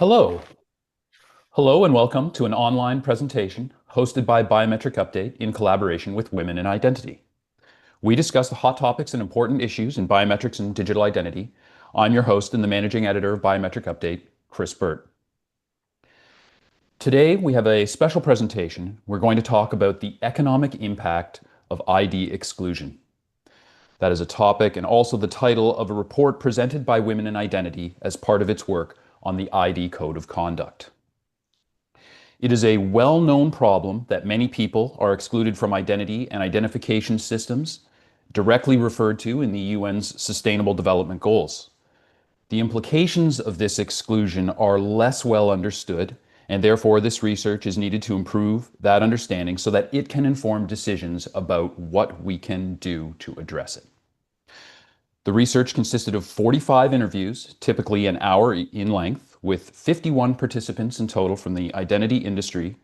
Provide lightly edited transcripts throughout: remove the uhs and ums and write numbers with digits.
Hello. Hello and welcome to an online presentation hosted by Biometric Update in collaboration with Women in Identity. We discuss the hot topics and important issues in biometrics and digital identity. I'm your host and the managing editor of Biometric Update, Chris Burt. Today we have a special presentation. We're going to talk about the economic impact of ID exclusion. That is a topic and also the title of a report presented by Women in Identity as part of its work on the ID Code of Conduct. It is a well-known problem that many people are excluded from identity and identification systems, directly referred to in the UN's Sustainable Development Goals. The implications of this exclusion are less well understood, and therefore this research is needed to improve that understanding so that it can inform decisions about what we can do to address it. The research consisted of 45 interviews, typically an hour in length, with 51 participants in total from the identity industry,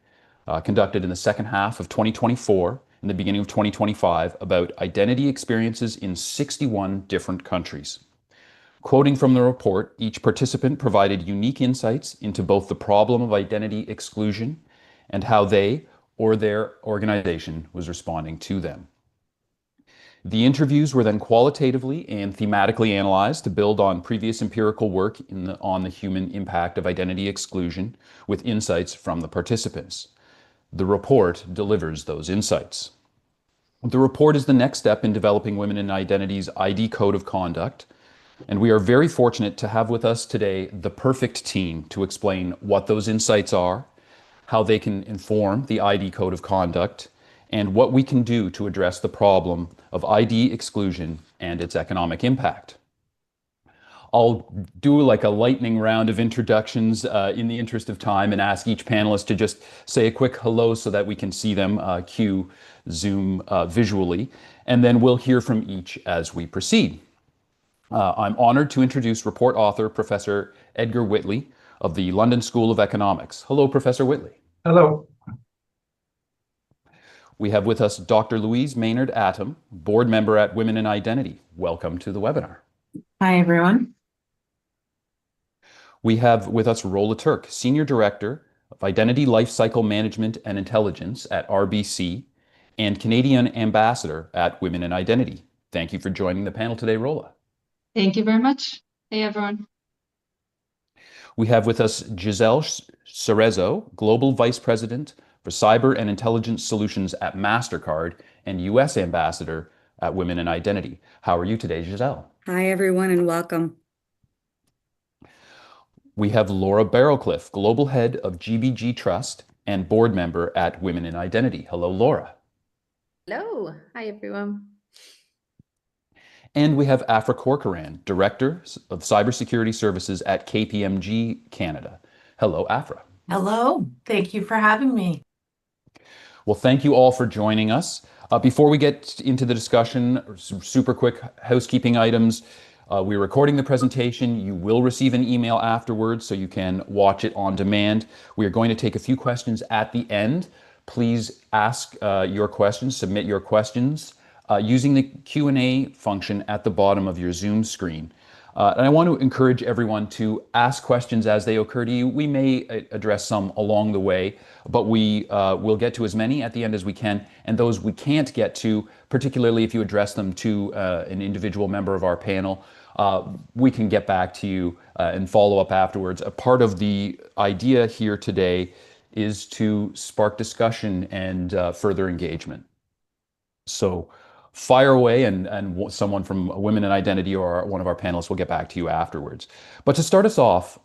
conducted in the second half of 2024 and the beginning of 2025 about identity experiences in 61 different countries. Quoting from the report, each participant provided unique insights into both the problem of identity exclusion and how they or their organization was responding to them. The interviews were then qualitatively and thematically analyzed to build on previous empirical work on the human impact of identity exclusion with insights from the participants. The report delivers those insights. The report is the next step in developing Women in Identity's ID Code of Conduct, and we are very fortunate to have with us today the perfect team to explain what those insights are, how they can inform the ID Code of Conduct, and what we can do to address the problem of ID exclusion and its economic impact. I'll do like a lightning round of introductions in the interest of time and ask each panelist to just say a quick hello so that we can see them, cue Zoom visually, and then we'll hear from each as we proceed. I'm honored to introduce report author, Professor Edgar Whitley of the London School of Economics. Hello, Professor Whitley. Hello. We have with us Dr. Louise Maynard-Atem, board member at Women in Identity. Welcome to the webinar. Hi, everyone. We have with us Rola Turk, Senior Director of Identity Lifecycle Management and Intelligence at RBC and Canadian Ambassador at Women in Identity. Thank you for joining the panel today, Rola. Thank you very much. Hey, everyone. We have with us Giselle Cerezo, Global Vice President for Cyber and Intelligence Solutions at MasterCard and U.S. Ambassador at Women in Identity. How are you today, Giselle? Hi, everyone, and welcome. We have Laura Barrowcliff, Global Head of GBG Trust and Board Member at Women in Identity. Hello, Laura. Hello. Hi, everyone. And we have Afra Corcoran, Director of Cybersecurity Services at KPMG Canada. Hello, Afra. Hello. Thank you for having me. Well, thank you all for joining us. Before we get into the discussion, some super quick housekeeping items. We're recording the presentation. You will receive an email afterwards so you can watch it on demand. We are going to take a few questions at the end. Please ask your questions, submit your questions using the Q&A function at the bottom of your Zoom screen. And I want to encourage everyone to ask questions as they occur to you. We may address some along the way, but we will get to as many at the end as we can. And those we can't get to, particularly if you address them to an individual member of our panel, we can get back to you and follow up afterwards. A part of the idea here today is to spark discussion and further engagement. So fire away, and someone from Women in Identity or one of our panelists will get back to you afterwards. But to start us off,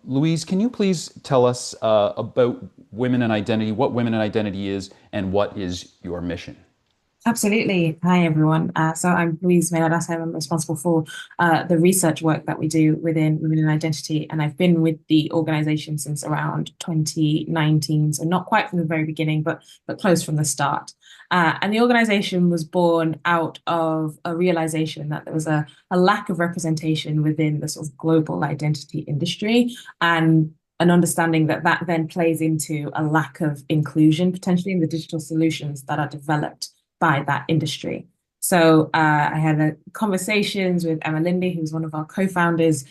Louise, can you please tell us about Women in Identity, what Women in Identity is, and what is your mission? Absolutely. Hi, everyone. So I'm Louise Maynard-Atem. I'm responsible for the research work that we do within Women in Identity, and I've been with the organization since around 2019, so not quite from the very beginning, but close from the start. And the organization was born out of a realization that there was a lack of representation within the sort of global identity industry, and an understanding that that then plays into a lack of inclusion potentially in the digital solutions that are developed by that industry. So I had conversations with Emma Lindy, who's one of our co-founders,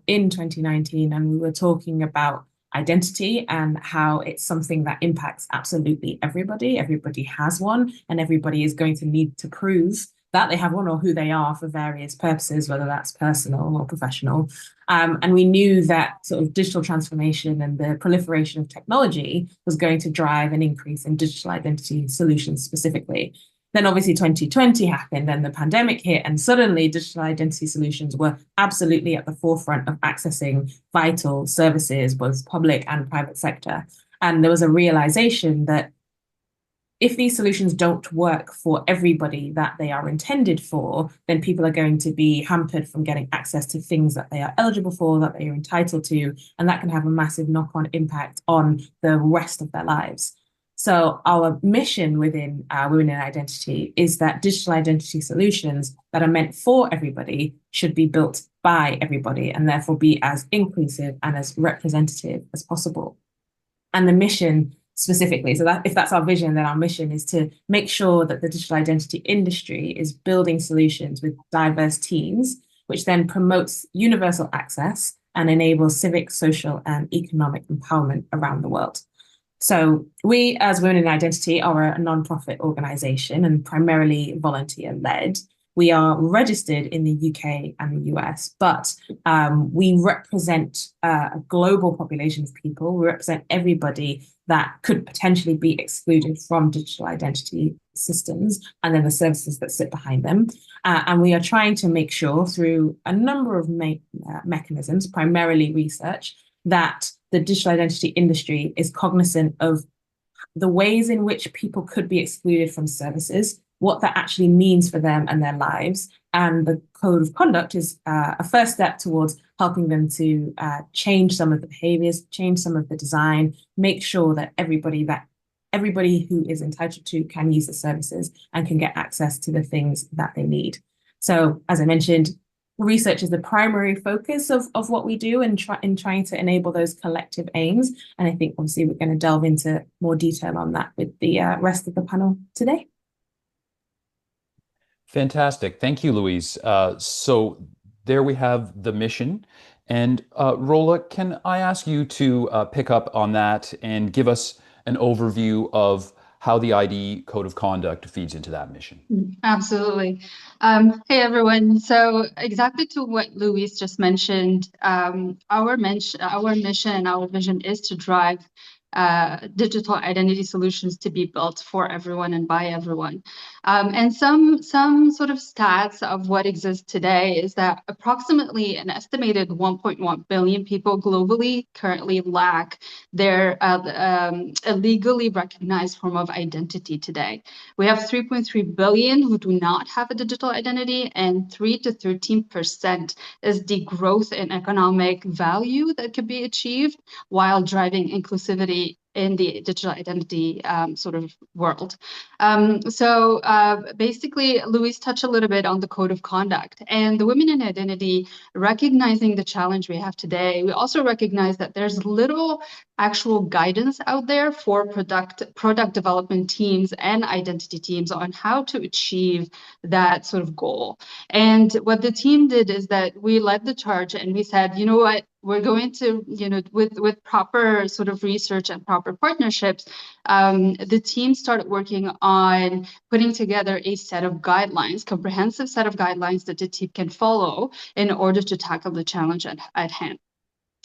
in 2019, and we were talking about identity and how it's something that impacts absolutely everybody. Everybody has one, and everybody is going to need to prove that they have one or who they are for various purposes, whether that's personal or professional. And we knew that sort of digital transformation and the proliferation of technology was going to drive an increase in digital identity solutions specifically. Then obviously 2020 happened and the pandemic hit, and suddenly digital identity solutions were absolutely at the forefront of accessing vital services, both public and private sector. And there was a realization that if these solutions don't work for everybody that they are intended for, then people are going to be hampered from getting access to things that they are eligible for, that they are entitled to, and that can have a massive knock-on impact on the rest of their lives. So our mission within Women in Identity is that digital identity solutions that are meant for everybody should be built by everybody and therefore be as inclusive and as representative as possible. And the mission specifically, so that if that's our vision, then our mission is to make sure that the digital identity industry is building solutions with diverse teams, which then promotes universal access and enables civic, social, and economic empowerment around the world. So we, as Women in Identity, are a nonprofit organization and primarily volunteer-led. We are registered in the UK and the US, but we represent a global population of people. We represent everybody that could potentially be excluded from digital identity systems and then the services that sit behind them. And we are trying to make sure through a number of mechanisms, primarily research, that the digital identity industry is cognizant of the ways in which people could be excluded from services, what that actually means for them and their lives. And the code of conduct is a first step towards helping them to change some of the behaviors, change some of the design, make sure that everybody who is entitled to can use the services and can get access to the things that they need. So as I mentioned, research is the primary focus of what we do in trying to enable those collective aims. And I think obviously we're going to delve into more detail on that with the rest of the panel today. Fantastic. Thank you, Louise. So there we have the mission. And Rola, can I ask you to pick up on that and give us an overview of how the ID Code of Conduct feeds into that mission? Absolutely. Hey, everyone. So exactly to what Louise just mentioned, our mission, our vision is to drive digital identity solutions to be built for everyone and by everyone. And some sort of stats of what exists today is that approximately an estimated 1.1 billion people globally currently lack their legally recognized form of identity today. We have 3.3 billion who do not have a digital identity, and 3 to 13% is the growth in economic value that could be achieved while driving inclusivity in the digital identity sort of world. So basically, Louise touched a little bit on the code of conduct and the Women in Identity, recognizing the challenge we have today. We also recognize that there's little actual guidance out there for product development teams and identity teams on how to achieve that sort of goal. And what the team did is that we led the charge and we said, you know what, we're going to, with proper sort of research and proper partnerships, the team started working on putting together a set of guidelines, comprehensive set of guidelines that the team can follow in order to tackle the challenge at hand.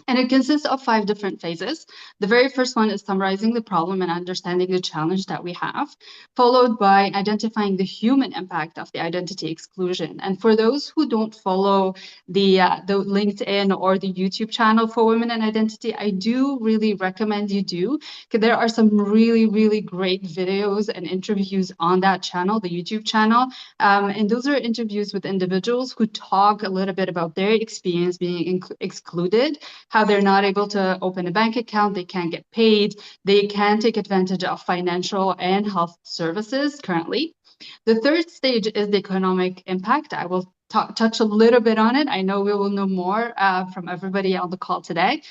And it consists of 5 different phases. The very first one is summarizing the problem and understanding the challenge that we have, followed by identifying the human impact of the identity exclusion. And for those who don't follow the LinkedIn or the YouTube channel for Women in Identity, I do really recommend you do, because there are some really, really great videos and interviews on that channel, the YouTube channel. And those are interviews with individuals who talk a little bit about their experience being excluded, how they're not able to open a bank account, they can't get paid, they can't take advantage of financial and health services currently. The third stage is the economic impact. I will touch a little bit on it. I know we will know more from everybody on the call today.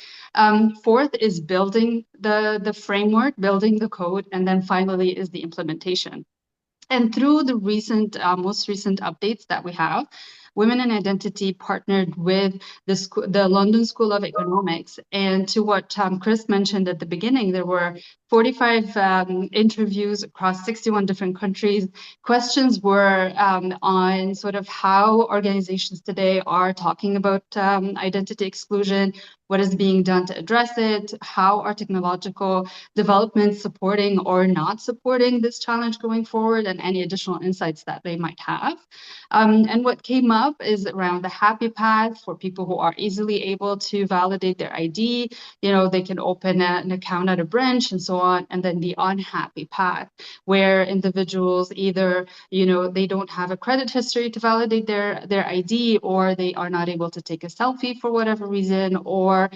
Fourth is building the framework, building the code, and then finally is the implementation. And through the most recent updates that we have, Women in Identity partnered with the London School of Economics. And to what Chris mentioned at the beginning, there were 45 interviews across 61 different countries. Questions were on sort of how organizations today are talking about identity exclusion, what is being done to address it, how are technological developments supporting or not supporting this challenge going forward, and any additional insights that they might have. And what came up is around the happy path for people who are easily able to validate their ID. You know, they can open an account at a branch and so on. And then the unhappy path, where individuals either, you know, they don't have a credit history to validate their ID, or they are not able to take a selfie for whatever reason, or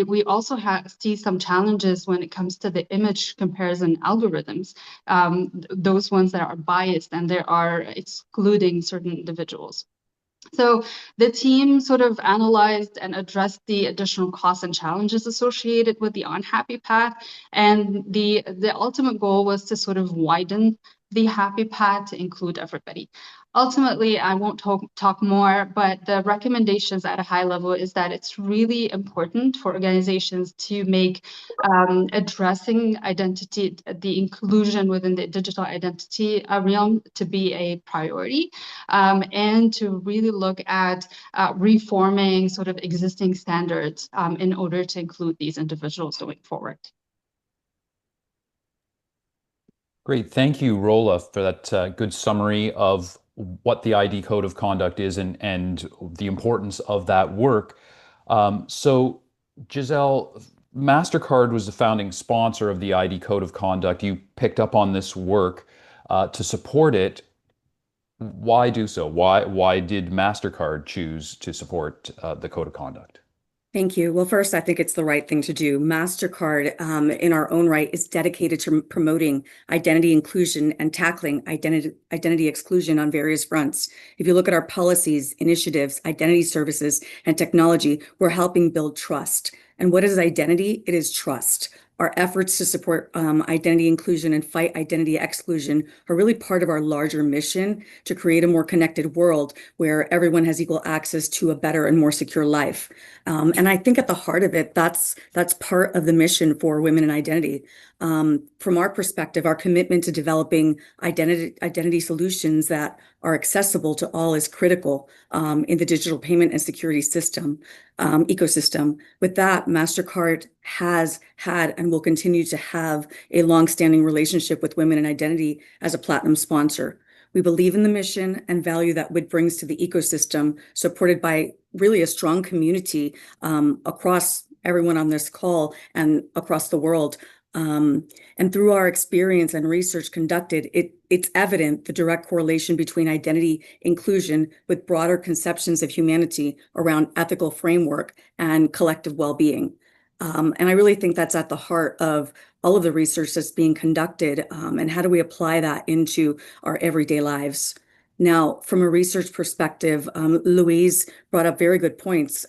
we also see some challenges when it comes to the image comparison algorithms, those ones that are biased and they are excluding certain individuals. So the team sort of analyzed and addressed the additional costs and challenges associated with the unhappy path. And the ultimate goal was to sort of widen the happy path to include everybody. Ultimately, I won't talk more, but the recommendations at a high level is that it's really important for organizations to make addressing identity, the inclusion within the digital identity realm, to be a priority, and to really look at reforming sort of existing standards in order to include these individuals going forward. Great. Thank you, Rola, for that good summary of what the ID Code of Conduct is and the importance of that work. So, Giselle, MasterCard was the founding sponsor of the ID Code of Conduct. You picked up on this work to support it. Why do so? Why did MasterCard choose to support the Code of Conduct? Thank you. Well, first, I think it's the right thing to do. MasterCard, in our own right, is dedicated to promoting identity inclusion and tackling identity exclusion on various fronts. If you look at our policies, initiatives, identity services, and technology, we're helping build trust. And what is identity? It is trust. Our efforts to support identity inclusion and fight identity exclusion are really part of our larger mission to create a more connected world where everyone has equal access to a better and more secure life. And I think at the heart of it, that's part of the mission for Women in Identity. From our perspective, our commitment to developing identity solutions that are accessible to all is critical in the digital payment and security system ecosystem. With that, MasterCard has had and will continue to have a long-standing relationship with Women in Identity as a platinum sponsor. We believe in the mission and value that WID brings to the ecosystem, supported by really a strong community across everyone on this call and across the world. And through our experience and research conducted, it's evident the direct correlation between identity inclusion with broader conceptions of humanity around ethical framework and collective well-being. And I really think that's at the heart of all of the research that's being conducted, and how do we apply that into our everyday lives. Now, from a research perspective, Louise brought up very good points.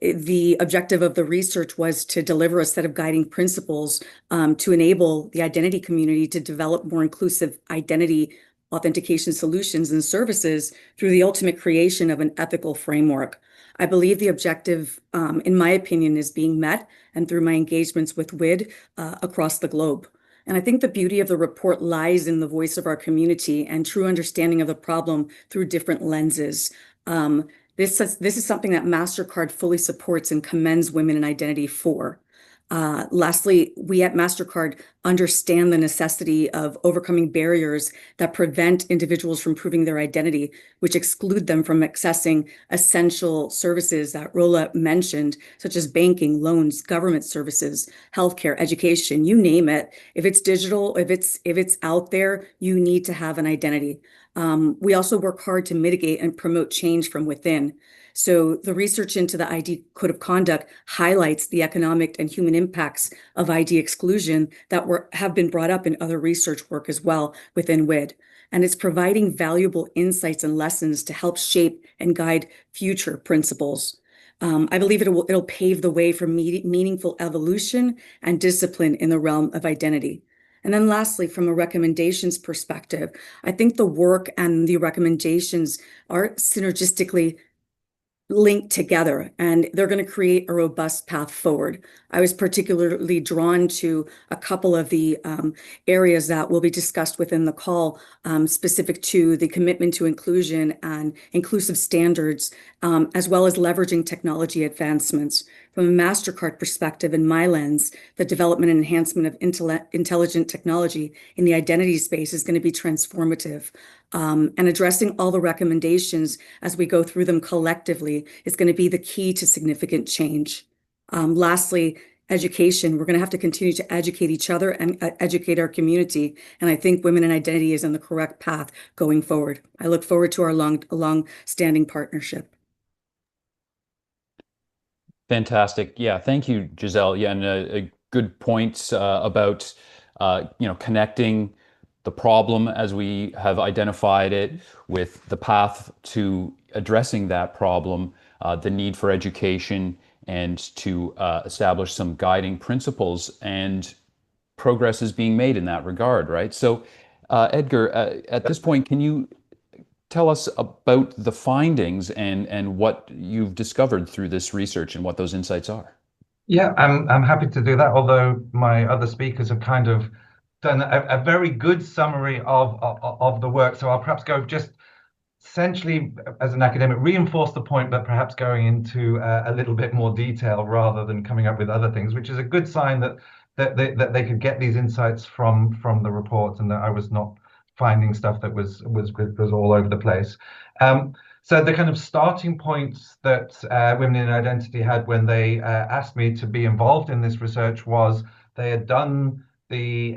The objective of the research was to deliver a set of guiding principles to enable the identity community to develop more inclusive identity authentication solutions and services through the ultimate creation of an ethical framework. I believe the objective, in my opinion, is being met, and through my engagements with WID across the globe. And I think the beauty of the report lies in the voice of our community and true understanding of the problem through different lenses. This is something that MasterCard fully supports and commends Women in Identity for. Lastly, we at MasterCard understand the necessity of overcoming barriers that prevent individuals from proving their identity, which exclude them from accessing essential services that Rola mentioned, such as banking, loans, government services, healthcare, education, you name it. If it's digital, if it's out there, you need to have an identity. We also work hard to mitigate and promote change from within. So the research into the ID Code of Conduct highlights the economic and human impacts of ID exclusion that have been brought up in other research work as well within WID. And it's providing valuable insights and lessons to help shape and guide future principles. I believe it'll pave the way for meaningful evolution and discipline in the realm of identity. And then lastly, from a recommendations perspective, I think the work and the recommendations are synergistically linked together, and they're going to create a robust path forward. I was particularly drawn to a couple of the areas that will be discussed within the call, specific to the commitment to inclusion and inclusive standards, as well as leveraging technology advancements. From a MasterCard perspective, in my lens, the development and enhancement of intelligent technology in the identity space is going to be transformative. And addressing all the recommendations as we go through them collectively is going to be the key to significant change. Lastly, education. We're going to have to continue to educate each other and educate our community. And I think Women in Identity is on the correct path going forward. I look forward to our long-standing partnership. Fantastic. Yeah, thank you, Giselle. Yeah, and a good point about connecting the problem as we have identified it with the path to addressing that problem, the need for education, and to establish some guiding principles, and progress is being made in that regard, right? So, Edgar, at this point, can you tell us about the findings and what you've discovered through this research and what those insights are? Yeah, I'm happy to do that, although my other speakers have kind of done a very good summary of the work. So I'll perhaps go just essentially, as an academic, reinforce the point, but perhaps going into a little bit more detail rather than coming up with other things, which is a good sign that they could get these insights from the report, and that I was not finding stuff that was all over the place. So the kind of starting points that Women in Identity had when they asked me to be involved in this research was they had done the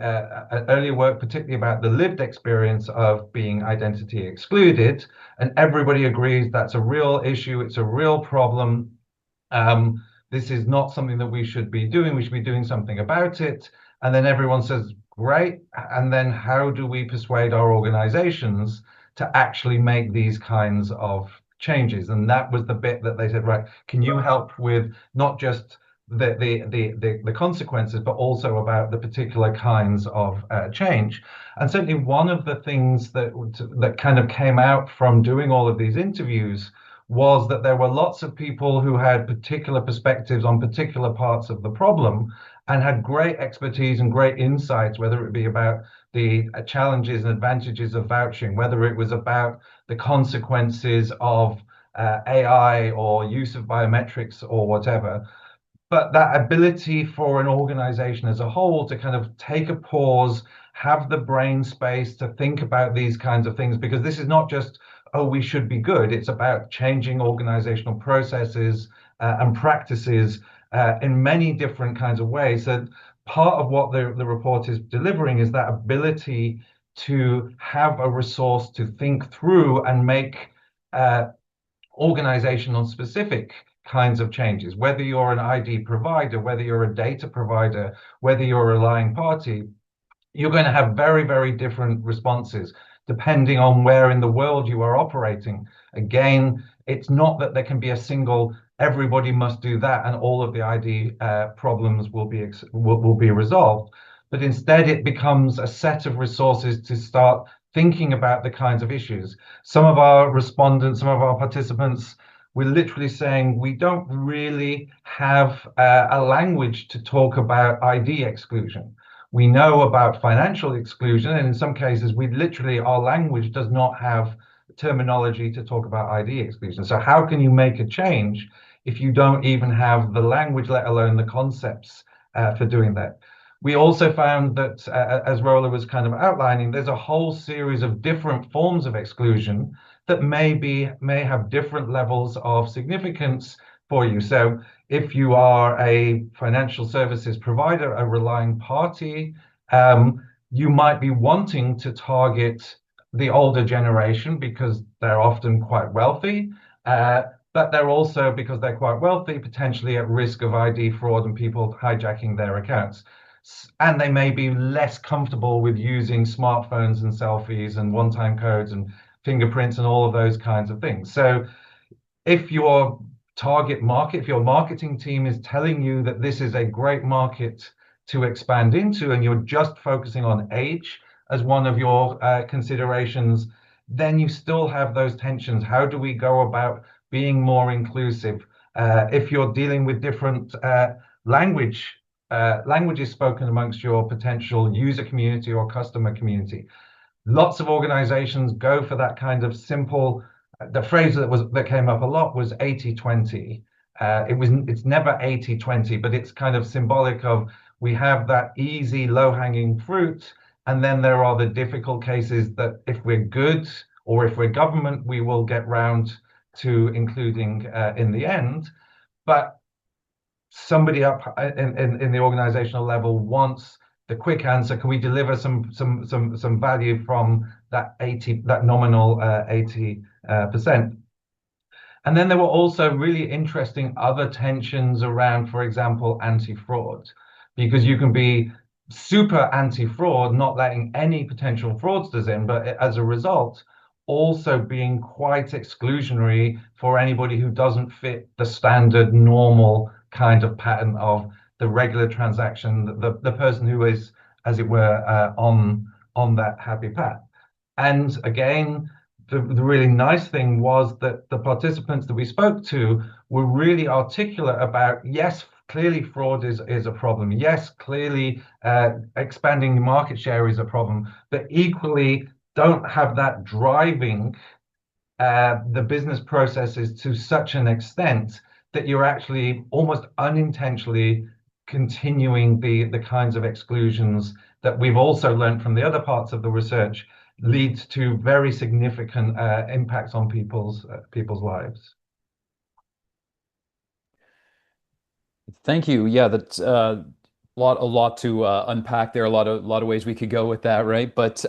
earlier work, particularly about the lived experience of being identity excluded, and everybody agrees that's a real issue, it's a real problem. This is not something that we should be doing, we should be doing something about it. And then everyone says, great, and then how do we persuade our organizations to actually make these kinds of changes? And that was the bit that they said, right, can you help with not just the consequences, but also about the particular kinds of change? And certainly one of the things that kind of came out from doing all of these interviews was that there were lots of people who had particular perspectives on particular parts of the problem and had great expertise and great insights, whether it be about the challenges and advantages of vouching, whether it was about the consequences of AI or use of biometrics or whatever. But that ability for an organization as a whole to kind of take a pause, have the brain space to think about these kinds of things, because this is not just, oh, we should be good. It's about changing organizational processes and practices in many different kinds of ways. So part of what the report is delivering is that ability to have a resource to think through and make organizational specific kinds of changes, whether you're an ID provider, whether you're a data provider, whether you're a relying party, you're going to have very, very different responses depending on where in the world you are operating. Again, it's not that there can be a single, everybody must do that and all of the ID problems will be resolved, but instead it becomes a set of resources to start thinking about the kinds of issues. Some of our respondents, some of our participants, we're literally saying we don't really have a language to talk about ID exclusion. We know about financial exclusion, and in some cases, our language does not have terminology to talk about ID exclusion. So how can you make a change if you don't even have the language, let alone the concepts for doing that? We also found that, as Rola was kind of outlining, there's a whole series of different forms of exclusion that may have different levels of significance for you. So if you are a financial services provider, a relying party, you might be wanting to target the older generation because they're often quite wealthy, but they're also, because they're quite wealthy, potentially at risk of ID fraud and people hijacking their accounts. And they may be less comfortable with using smartphones and selfies and one-time codes and fingerprints and all of those kinds of things. So if your target market, if your marketing team is telling you that this is a great market to expand into, and you're just focusing on age as one of your considerations, then you still have those tensions. How do we go about being more inclusive? If you're dealing with different languages spoken amongst your potential user community or customer community, lots of organizations go for that kind of simple, the phrase that came up a lot was 80-20. It's never 80-20, but it's kind of symbolic of, we have that easy low-hanging fruit, and then there are the difficult cases that if we're good or if we're government, we will get round to including in the end. But somebody up in the organizational level wants the quick answer. Can we deliver some value from that nominal 80%? And then there were also really interesting other tensions around, for example, anti-fraud, because you can be super anti-fraud, not letting any potential fraudsters in, but as a result, also being quite exclusionary for anybody who doesn't fit the standard normal kind of pattern of the regular transaction, the person who is, as it were, on that happy path. And again, the really nice thing was that the participants that we spoke to were really articulate about, yes, clearly fraud is a problem. Yes, clearly expanding market share is a problem, but equally don't have that driving the business processes to such an extent that you're actually almost unintentionally continuing the kinds of exclusions that we've also learned from the other parts of the research leads to very significant impacts on people's lives. Thank you. Yeah, that's a lot to unpack there. A lot of ways we could go with that, right? But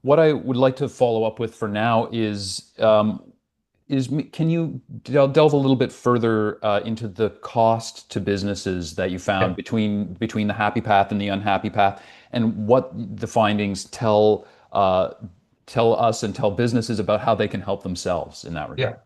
what I would like to follow up with for now is can you delve a little bit further into the cost to businesses that you found between the happy path and the unhappy path, and what the findings tell us and tell businesses about how they can help themselves in that regard? Yeah.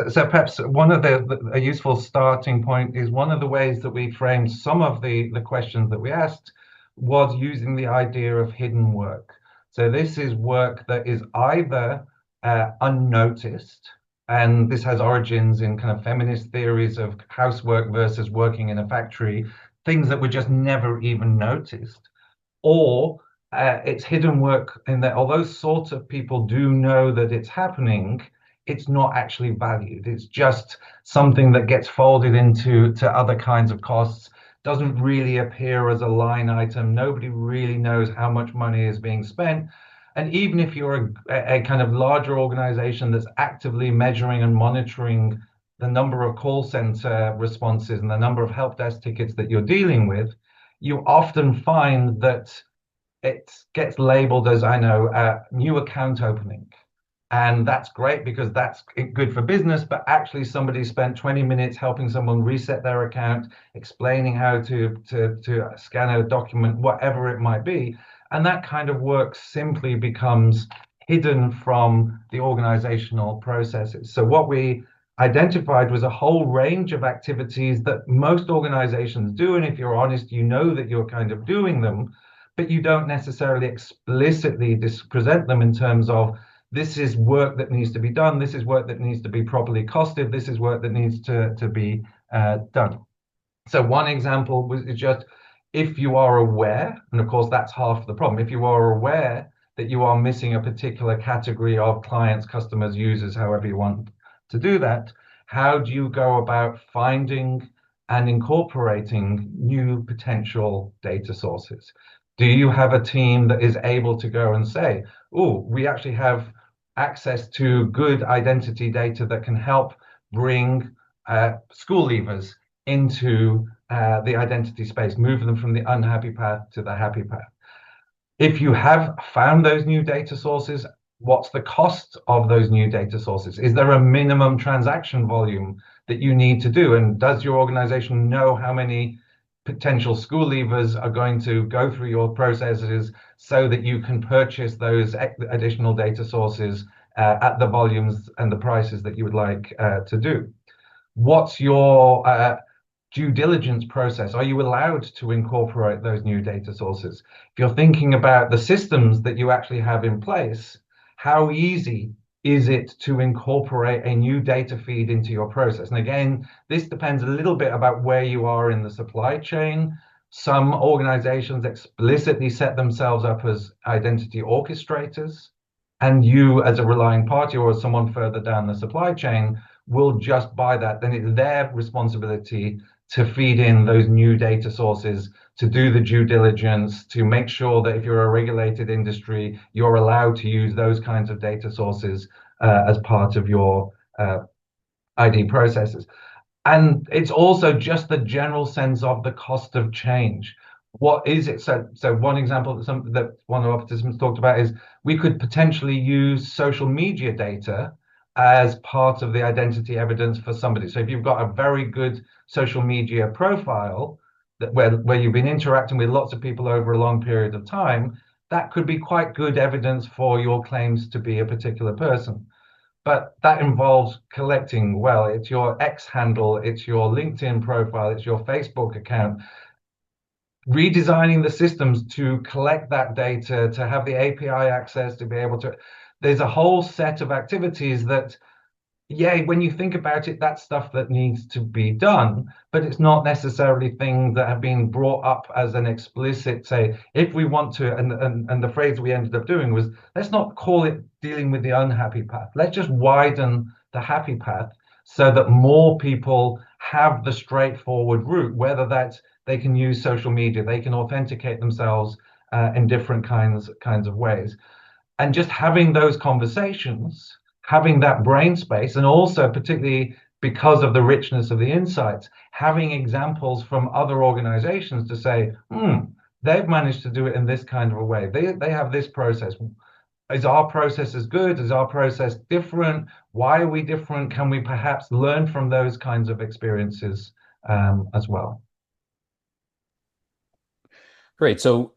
So perhaps one of a useful starting point is one of the ways that we framed some of the questions that we asked was using the idea of hidden work. So this is work that is either unnoticed, and this has origins in kind of feminist theories of housework versus working in a factory, things that were just never even noticed, or it's hidden work in that although sorts of people do know that it's happening, it's not actually valued. It's just something that gets folded into other kinds of costs, doesn't really appear as a line item. Nobody really knows how much money is being spent. And even if you're a kind of larger organization that's actively measuring and monitoring the number of call center responses and the number of help desk tickets that you're dealing with, you often find that it gets labeled as, new account opening. And that's great because that's good for business, but actually somebody spent 20 minutes helping someone reset their account, explaining how to scan a document, whatever it might be. And that kind of work simply becomes hidden from the organizational processes. So what we identified was a whole range of activities that most organizations do. And if you're honest, you know that you're kind of doing them, but you don't necessarily explicitly present them in terms of, this is work that needs to be done, this is work that needs to be properly costed, this is work that needs to be done. So one example is just, if you are aware, and of course that's half the problem, if you are aware that you are missing a particular category of clients, customers, users, however you want to do that, how do you go about finding and incorporating new potential data sources? Do you have a team that is able to go and say, oh, we actually have access to good identity data that can help bring school leavers into the identity space, move them from the unhappy path to the happy path? If you have found those new data sources, what's the cost of those new data sources? Is there a minimum transaction volume that you need to do? And does your organization know how many potential school leavers are going to go through your processes so that you can purchase those additional data sources at the volumes and the prices that you would like to do? What's your due diligence process? Are you allowed to incorporate those new data sources? If you're thinking about the systems that you actually have in place, how easy is it to incorporate a new data feed into your process? And again, this depends a little bit about where you are in the supply chain. Some organizations explicitly set themselves up as identity orchestrators, and you as a relying party or as someone further down the supply chain will just buy that. Then it's their responsibility to feed in those new data sources, to do the due diligence, to make sure that if you're a regulated industry, you're allowed to use those kinds of data sources as part of your ID processes. And it's also just the general sense of the cost of change. What is it? So one example that one of the participants talked about is we could potentially use social media data as part of the identity evidence for somebody. So if you've got a very good social media profile that where you've been interacting with lots of people over a long period of time, that could be quite good evidence for your claims to be a particular person. But that involves collecting, well, it's your X handle, it's your LinkedIn profile, it's your Facebook account, redesigning the systems to collect that data, to have the API access, to be able to, there's a whole set of activities that, yeah, when you think about it, that's stuff that needs to be done, but it's not necessarily things that have been brought up as an explicit, say, if we want to, and the phrase we ended up doing was, let's not call it dealing with the unhappy path. Let's just widen the happy path so that more people have the straightforward route, whether that's they can use social media, they can authenticate themselves in different kinds of ways. And just having those conversations, having that brain space, and also particularly because of the richness of the insights, having examples from other organizations to say, they've managed to do it in this kind of a way. They have this process. Is our process as good? Is our process different? Why are we different? Can we perhaps learn from those kinds of experiences as well? Great. So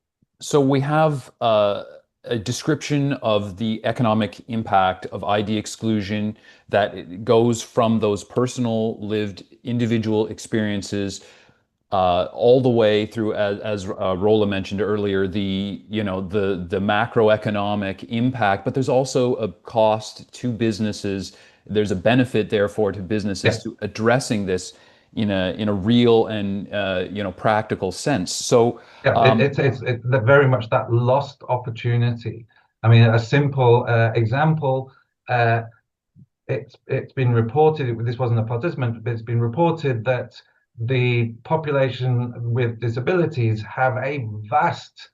we have a description of the economic impact of ID exclusion that goes from those personal lived individual experiences all the way through, as Rola mentioned earlier, the macroeconomic impact, but there's also a cost to businesses. There's a benefit, therefore, to businesses to addressing this in a real and practical sense. So it's very much that lost opportunity. I mean, a simple example. It's been reported. This wasn't a participant, but it's been reported that the population with disabilities have a vast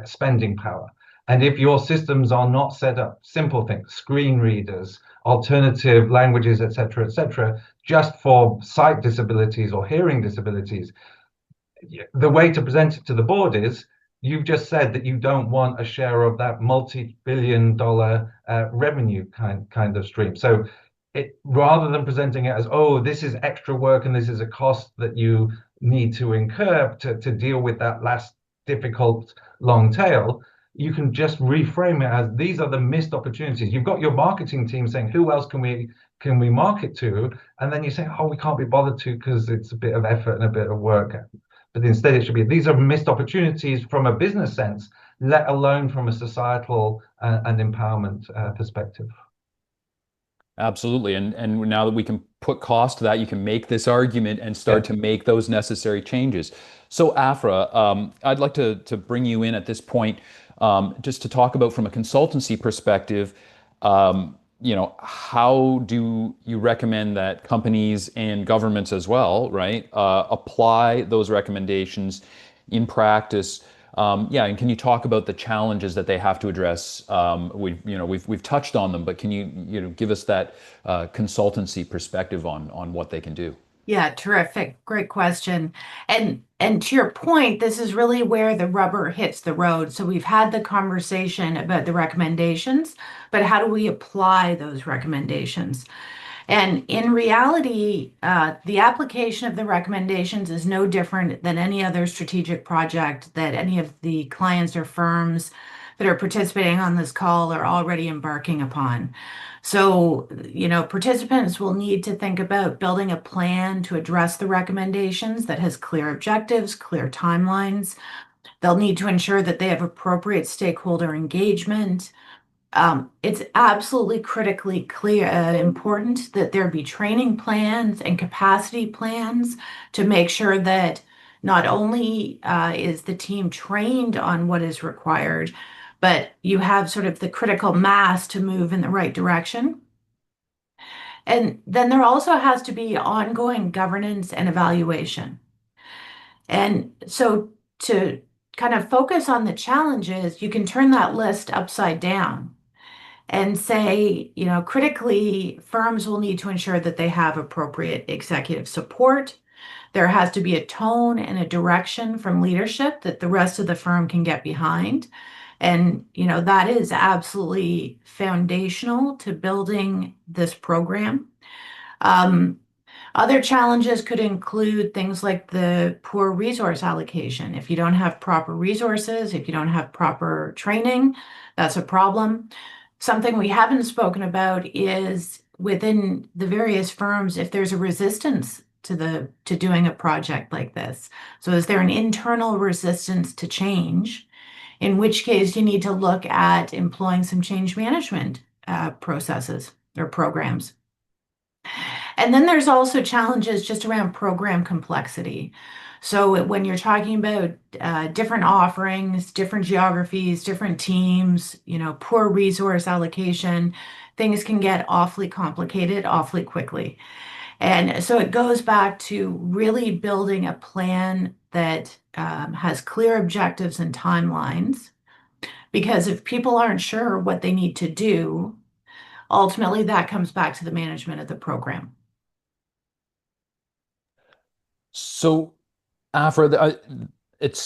spending power. And if your systems are not set up, simple things, screen readers, alternative languages, etc., just for sight disabilities or hearing disabilities, the way to present it to the board is, you've just said that you don't want a share of that multi-billion-dollar revenue kind of stream. So rather than presenting it as, oh, this is extra work and this is a cost that you need to incur to deal with that last difficult long tail, you can just reframe it as, these are the missed opportunities. You've got your marketing team saying, who else can we market to? And then you say, oh, we can't be bothered to because it's a bit of effort and a bit of work. But instead it should be, these are missed opportunities from a business sense, let alone from a societal and empowerment perspective. Absolutely. And now that we can put cost to that, you can make this argument and start to make those necessary changes. So Afra, I'd like to bring you in at this point just to talk about, from a consultancy perspective, how do you recommend that companies and governments as well, right, apply those recommendations in practice? And can you talk about the challenges that they have to address? We've touched on them, but can you give us that consultancy perspective on what they can do? Yeah, terrific. Great question. And to your point, this is really where the rubber hits the road. So we've had the conversation about the recommendations, but how do we apply those recommendations? And in reality, the application of the recommendations is no different than any other strategic project that any of the clients or firms that are participating on this call are already embarking upon. So, participants will need to think about building a plan to address the recommendations that has clear objectives, clear timelines. They'll need to ensure that they have appropriate stakeholder engagement. It's absolutely critically clear, important that there be training plans and capacity plans to make sure that not only is the team trained on what is required, but you have sort of the critical mass to move in the right direction. And then there also has to be ongoing governance and evaluation. And so to kind of focus on the challenges, you can turn that list upside down and say, critically, firms will need to ensure that they have appropriate executive support. There has to be a tone and a direction from leadership that the rest of the firm can get behind. And, that is absolutely foundational to building this program. Other challenges could include things like the poor resource allocation. If you don't have proper resources, if you don't have proper training, that's a problem. Something we haven't spoken about is within the various firms, if there's a resistance to doing a project like this. So is there an internal resistance to change? In which case you need to look at employing some change management processes or programs. And then there's also challenges just around program complexity. So when you're talking about different offerings, different geographies, different teams, poor resource allocation, things can get awfully complicated awfully quickly. And so it goes back to really building a plan that has clear objectives and timelines. Because if people aren't sure what they need to do, ultimately that comes back to the management of the program. So, Afra, it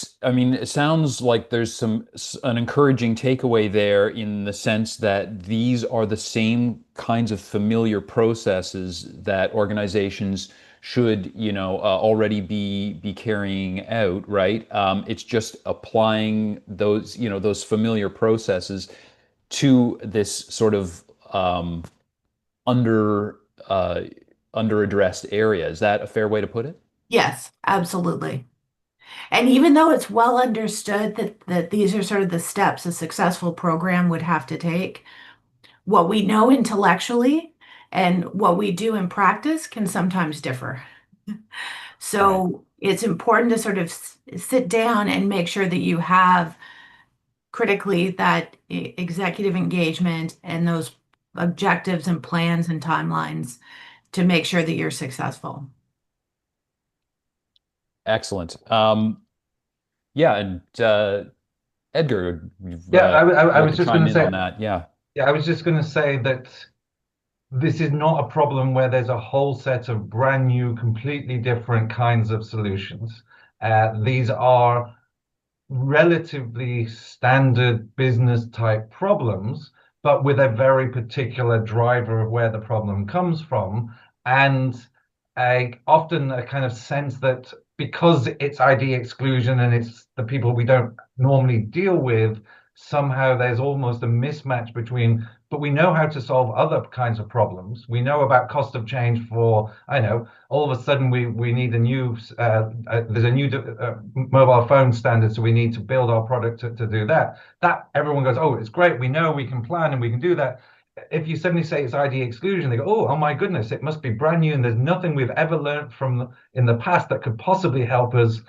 sounds like there's an encouraging takeaway there in the sense that these are the same kinds of familiar processes that organizations should, already be carrying out, right? It's just applying those familiar processes to this sort of under addressed area. Is that a fair way to put it? Yes, absolutely. And even though it's well understood that these are sort of the steps a successful program would have to take, what we know intellectually and what we do in practice can sometimes differ. So it's important to sort of sit down and make sure that you have critically that executive engagement and those objectives and plans and timelines to make sure that you're successful. Excellent. Yeah, and Edgar, I was just going to say on that. Yeah. Yeah, I was just going to say that this is not a problem where there's a whole set of brand new, completely different kinds of solutions. These are relatively standard business type problems, but with a very particular driver of where the problem comes from. And often a kind of sense that because it's ID exclusion and it's the people we don't normally deal with, somehow there's almost a mismatch between, but we know how to solve other kinds of problems. We know about cost of change for, I know, all of a sudden we need a new, there's a new mobile phone standard, so we need to build our product to do that. That everyone goes, oh, it's great. We know we can plan and we can do that. If you suddenly say it's ID exclusion, they go, oh my goodness, it must be brand new and there's nothing we've ever learned from in the past that could possibly help us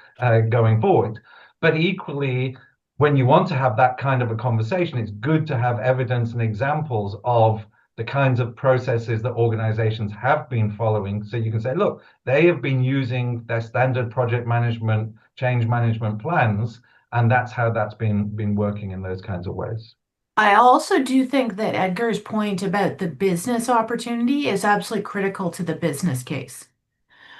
going forward. But equally, when you want to have that kind of a conversation, it's good to have evidence and examples of the kinds of processes that organizations have been following. So you can say, look, they have been using their standard project management, change management plans, and that's how that's been working in those kinds of ways. I also do think that Edgar's point about the business opportunity is absolutely critical to the business case.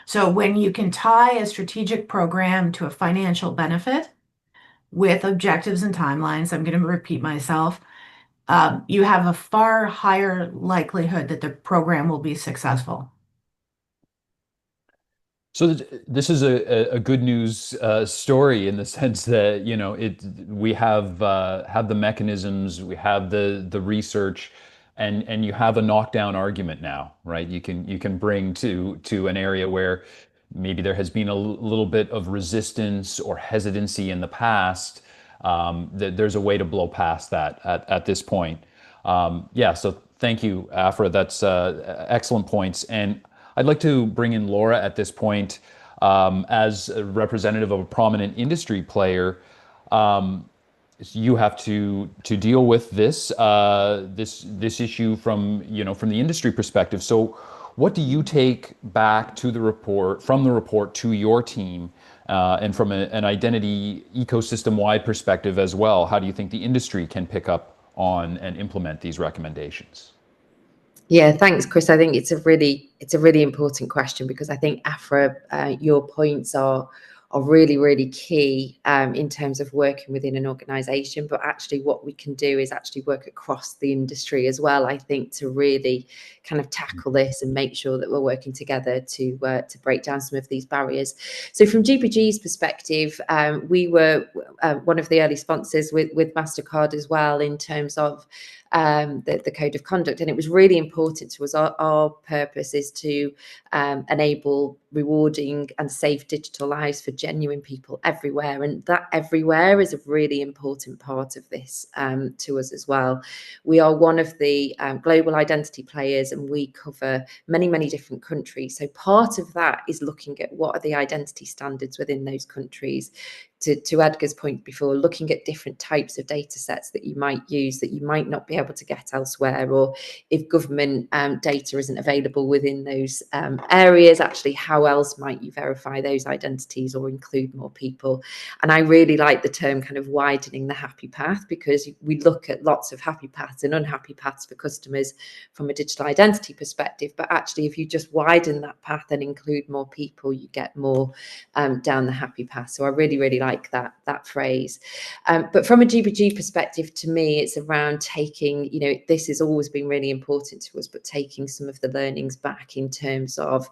So when you can tie a strategic program to a financial benefit with objectives and timelines, I'm going to repeat myself, you have a far higher likelihood that the program will be successful. So this is a good news story in the sense that we have the mechanisms, we have the research, and you have a knockdown argument now, right? You can bring to an area where maybe there has been a little bit of resistance or hesitancy in the past. That there's a way to blow past that at this point. Yeah, so thank you, Afra. That's excellent points. And I'd like to bring in Laura at this point as a representative of a prominent industry player. You have to deal with this issue from the industry perspective. So, what do you take back to the report from the report to your team, and from an identity ecosystem-wide perspective as well? How do you think the industry can pick up on and implement these recommendations? Yeah, thanks, Chris. I think it's a really important question, because I think Afra, your points are really key in terms of working within an organisation. But actually, what we can do is actually work across the industry as well. I think to really kind of tackle this and make sure that we're working together to break down some of these barriers. So from GBG's perspective, we were one of the early sponsors with Mastercard as well in terms of the code of conduct, and it was really important to us. Our purpose is to enable rewarding and safe digital lives for genuine people everywhere, and that everywhere is a really important part of this to us as well. We are one of the global identity players, and we cover many different countries. So part of that is looking at what are the identity standards within those countries. To Edgar's point before, looking at different types of data sets that you might use that you might not be able to get elsewhere, or if government data isn't available within those areas, actually how else might you verify those identities or include more people? And I really like the term kind of widening the happy path, because we look at lots of happy paths and unhappy paths for customers from a digital identity perspective, but actually if you just widen that path and include more people, you get more down the happy path. So I really like that phrase. But from a GBG perspective, to me, it's around taking, this has always been really important to us, but taking some of the learnings back in terms of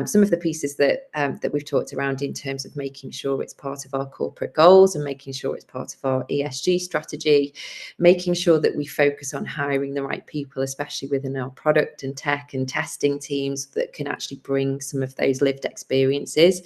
some of the pieces that we've talked around in terms of making sure it's part of our corporate goals and making sure it's part of our ESG strategy, making sure that we focus on hiring the right people, especially within our product and tech and testing teams that can actually bring some of those lived experiences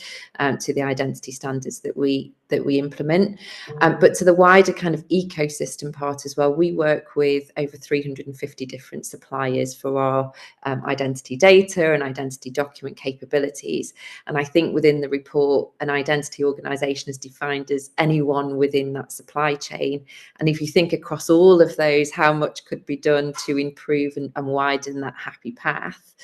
to the identity standards that we implement. But to the wider kind of ecosystem part as well, we work with over 350 different suppliers for our identity data and identity document capabilities. And I think within the report, an identity organisation is defined as anyone within that supply chain. And if you think across all of those, how much could be done to improve and widen that happy path,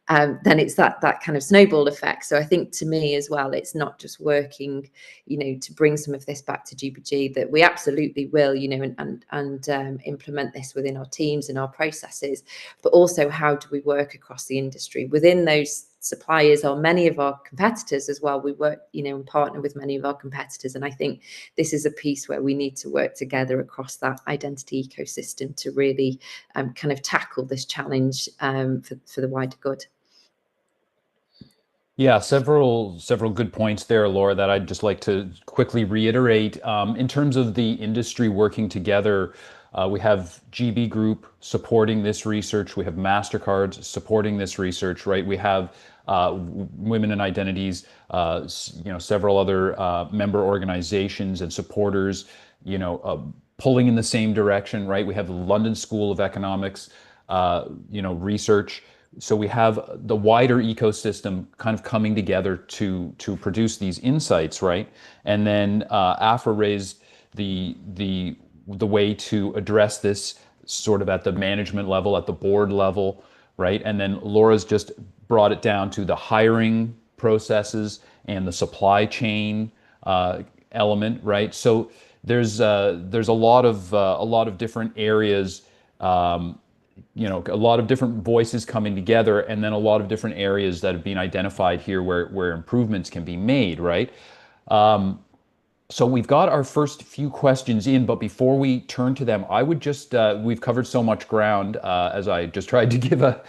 then it's that kind of snowball effect. So I think to me as well, it's not just working, to bring some of this back to GBG, that we absolutely will, and implement this within our teams and our processes, but also how do we work across the industry within those suppliers or many of our competitors as well. We work, and partner with many of our competitors. And I think this is a piece where we need to work together across that identity ecosystem to really kind of tackle this challenge for the wider good. Yeah, several good points there, Laura, that I'd just like to quickly reiterate. In terms of the industry working together, we have GB Group supporting this research. We have MasterCard supporting this research, right? We have Women in Identities, several other member organizations and supporters, pulling in the same direction, right? We have the London School of Economics, research. So we have the wider ecosystem kind of coming together to produce these insights, right? And then Afra raised the way to address this sort of at the management level, at the board level, right? And then Laura's just brought it down to the hiring processes and the supply chain element, right? So there's a lot of different areas. A lot of different voices coming together, and then a lot of different areas that have been identified here where improvements can be made, right? So we've got our first few questions in, but before we turn to them, I would just, we've covered so much ground, as I just tried to give a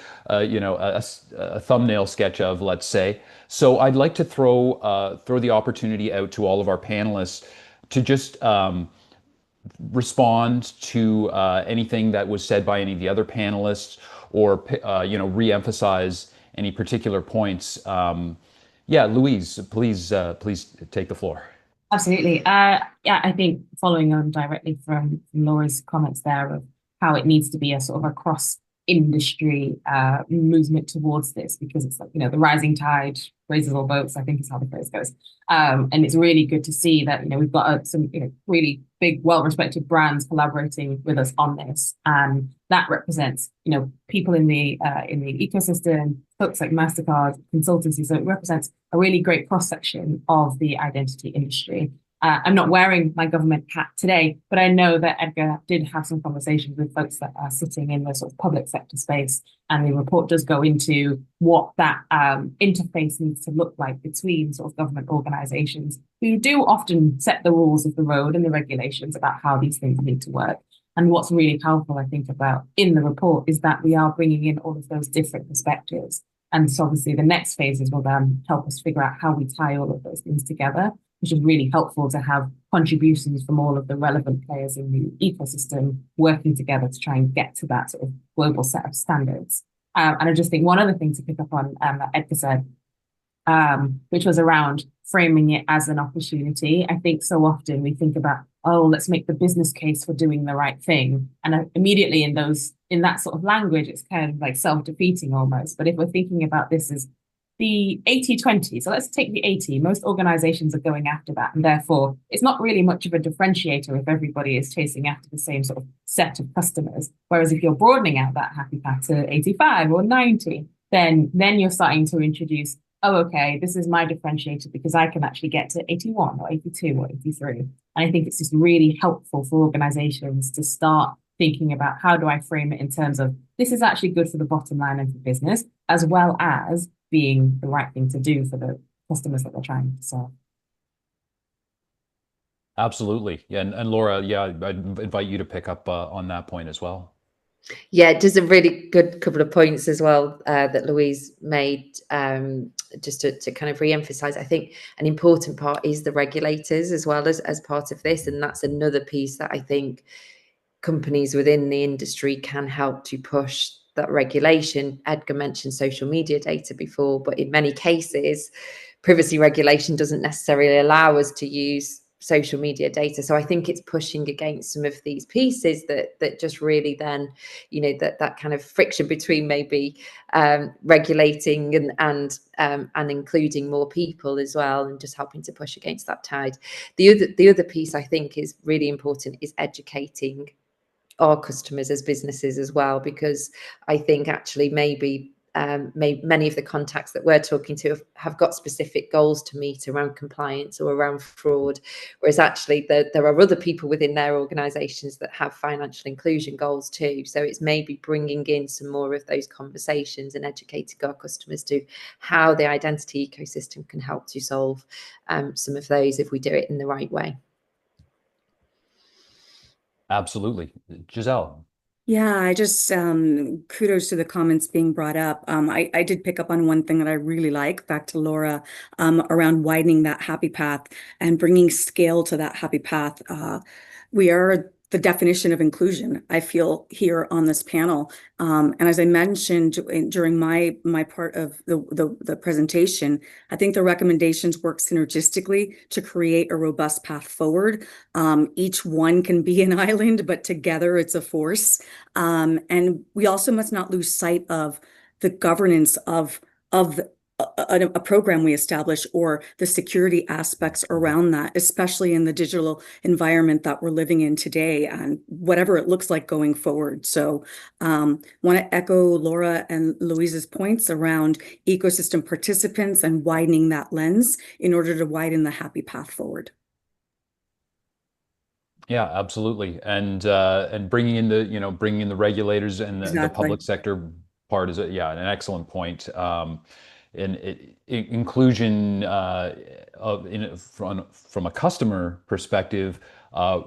thumbnail sketch of, let's say. So I'd like to throw the opportunity out to all of our panelists to just respond to anything that was said by any of the other panelists, or re-emphasize any particular points. Yeah, Louise, please take the floor. Absolutely. Yeah, I think following on directly from Laura's comments there of how it needs to be a sort of a cross-industry movement towards this, because it's like, the rising tide raises all boats, I think is how the phrase goes. And it's really good to see that, we've got some really big, well-respected brands collaborating with us on this. And that represents, people in the ecosystem, folks like MasterCard, consultancy. So it represents a really great cross-section of the identity industry. I'm not wearing my government hat today, but I know that Edgar did have some conversations with folks that are sitting in the sort of public sector space, and the report does go into what that interface needs to look like between sort of government organizations who do often set the rules of the road and the regulations about how these things need to work. And what's really powerful, I think, about in the report is that we are bringing in all of those different perspectives. And so obviously the next phases will then help us figure out how we tie all of those things together, which is really helpful to have contributions from all of the relevant players in the ecosystem working together to try and get to that sort of global set of standards. And I just think one other thing to pick up on that Edgar said, which was around framing it as an opportunity. I think so often we think about, oh, let's make the business case for doing the right thing. And immediately in that sort of language, it's kind of like self-defeating almost. But if we're thinking about this as the 80-20, so let's take the 80, most organizations are going after that. And therefore, it's not really much of a differentiator if everybody is chasing after the same sort of set of customers. Whereas if you're broadening out that happy path to 85 or 90, then you're starting to introduce, oh, okay, this is my differentiator because I can actually get to 81 or 82 or 83. And I think it's just really helpful for organizations to start thinking about how do I frame it in terms of this is actually good for the bottom line and for business, as well as being the right thing to do for the customers that they're trying to serve. Absolutely. Yeah, and Laura, yeah, I'd invite you to pick up on that point as well. Yeah, just a really good couple of points as well that Louise made, just to kind of re-emphasize. I think an important part is the regulators as well as part of this, and that's another piece that I think companies within the industry can help to push that regulation. Edgar mentioned social media data before, but in many cases, privacy regulation doesn't necessarily allow us to use social media data. So I think it's pushing against some of these pieces that just really then, that kind of friction between maybe regulating and including more people as well, and just helping to push against that tide. The other piece I think is really important is educating our customers as businesses as well, because I think actually maybe many of the contacts that we're talking to have got specific goals to meet around compliance or around fraud, whereas actually there are other people within their organizations that have financial inclusion goals too. So it's maybe bringing in some more of those conversations and educating our customers to how the identity ecosystem can help to solve some of those if we do it in the right way. Absolutely. Giselle. Yeah, I just kudos to the comments being brought up. I did pick up on one thing that I really like, back to Laura, around widening that happy path and bringing scale to that happy path. We are the definition of inclusion, I feel, here on this panel. And as I mentioned during my part of the presentation, I think the recommendations work synergistically to create a robust path forward. Each one can be an island, but together it's a force. And we also must not lose sight of the governance of a program we establish, or the security aspects around that, especially in the digital environment that we're living in today, and whatever it looks like going forward. So want to echo Laura and Louise's points around ecosystem participants and widening that lens in order to widen the happy path forward. Yeah, absolutely. And bringing in the regulators and the public sector part is an excellent point. inclusion from a customer perspective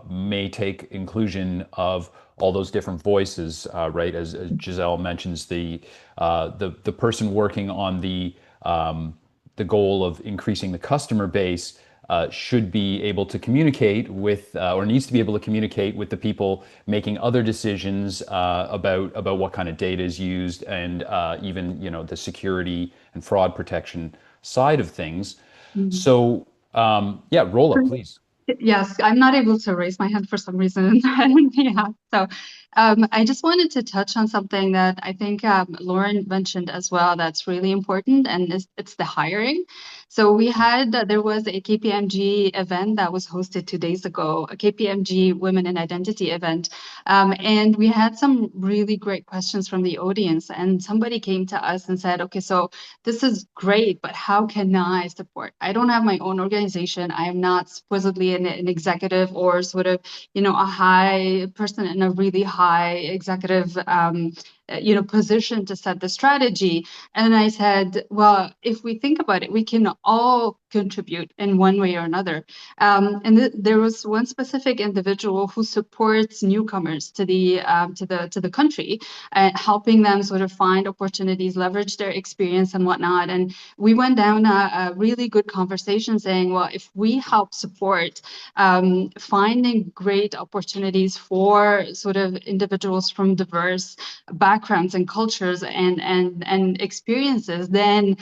may take inclusion of all those different voices, right? As Giselle mentions, the person working on the goal of increasing the customer base should be able to communicate with, or needs to be able to communicate with the people making other decisions about what kind of data is used, and even the security and fraud protection side of things. So yeah, Rola, please. Yes, I'm not able to raise my hand for some reason. Yeah. So I just wanted to touch on something that I think Lauren mentioned as well that's really important, and it's the hiring. So there was a KPMG event that was hosted 2 days ago, a KPMG Women in Identity event. And we had some really great questions from the audience. And somebody came to us and said, okay, so this is great, but how can I support? I don't have my own organization. I am not supposedly an executive or sort of, a high person in a really high executive position to set the strategy. And I said, well, if we think about it, we can all contribute in one way or another. And there was one specific individual who supports newcomers to the country, helping them sort of find opportunities, leverage their experience and whatnot. And we went down a really good conversation saying, well, if we help support finding great opportunities for sort of individuals from diverse backgrounds and cultures and experiences, then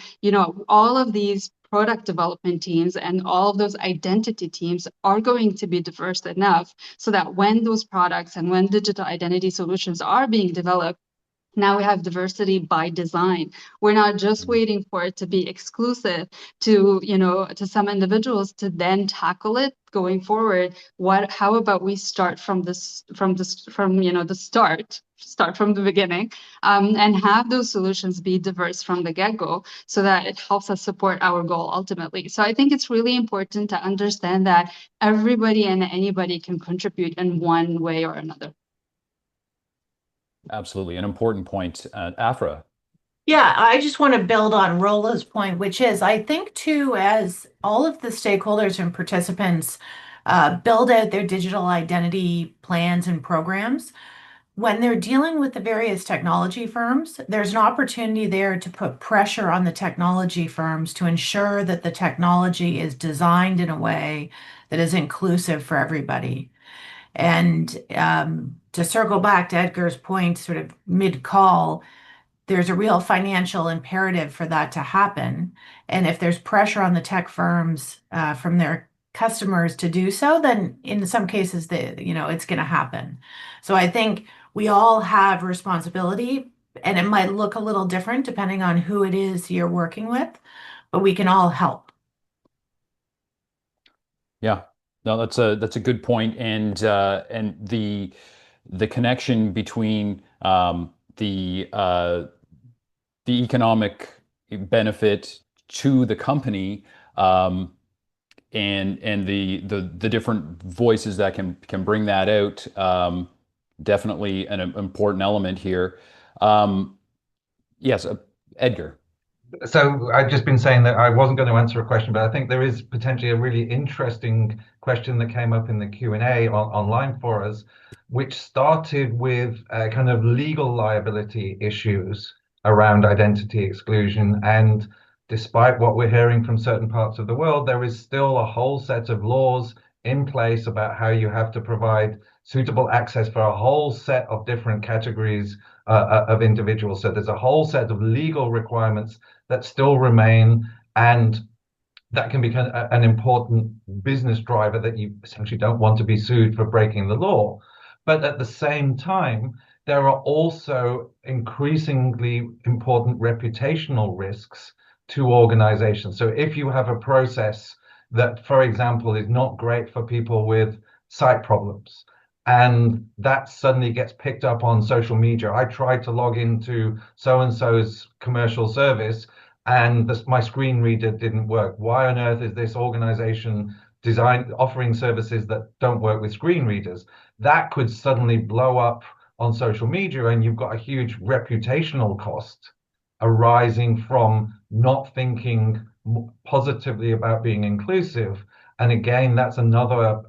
all of these product development teams and all of those identity teams are going to be diverse enough so that when those products and when digital identity solutions are being developed, now we have diversity by design. We're not just waiting for it to be exclusive to some individuals to then tackle it going forward. How about we start from the start from the beginning, and have those solutions be diverse from the get-go so that it helps us support our goal ultimately. So I think it's really important to understand that everybody and anybody can contribute in one way or another. Absolutely. An important point. Afra. Yeah, I just want to build on Rola's point, which is I think too, as all of the stakeholders and participants build out their digital identity plans and programs, when they're dealing with the various technology firms, there's an opportunity there to put pressure on the technology firms to ensure that the technology is designed in a way that is inclusive for everybody. And to circle back to Edgar's point, sort of mid-call, there's a real financial imperative for that to happen. And if there's pressure on the tech firms from their customers to do so, then in some cases, it's going to happen. So I think we all have responsibility, and it might look a little different depending on who it is you're working with, but we can all help. Yeah, no, that's a good point, and the connection between the economic benefit to the company, and the different voices that can bring that out, definitely an important element here. Yes, Edgar. So I've just been saying that I wasn't going to answer a question, but I think there is potentially a really interesting question that came up in the Q&A online for us, which started with kind of legal liability issues around identity exclusion. And despite what we're hearing from certain parts of the world, there is still a whole set of laws in place about how you have to provide suitable access for a whole set of different categories of individuals. So there's a whole set of legal requirements that still remain, and that can become an important business driver that you essentially don't want to be sued for breaking the law. But at the same time, there are also increasingly important reputational risks to organizations. So if you have a process that, for example, is not great for people with sight problems, and that suddenly gets picked up on social media. I tried to log into so-and-so's commercial service and my screen reader didn't work. Why on earth is this organization offering services that don't work with screen readers? That could suddenly blow up on social media, and you've got a huge reputational cost arising from not thinking positively about being inclusive. And again, that's another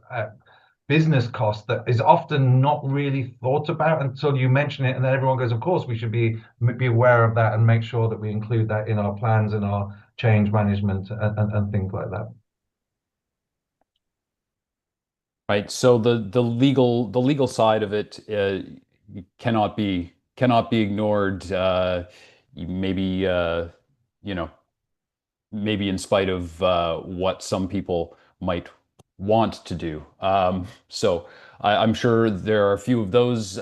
business cost that is often not really thought about until you mention it, and then everyone goes, of course we should be aware of that and make sure that we include that in our plans and our change management and things like that. Right. So the legal side of it cannot be ignored. Maybe you know, maybe in spite of what some people might want to do. So I'm sure there are a few of those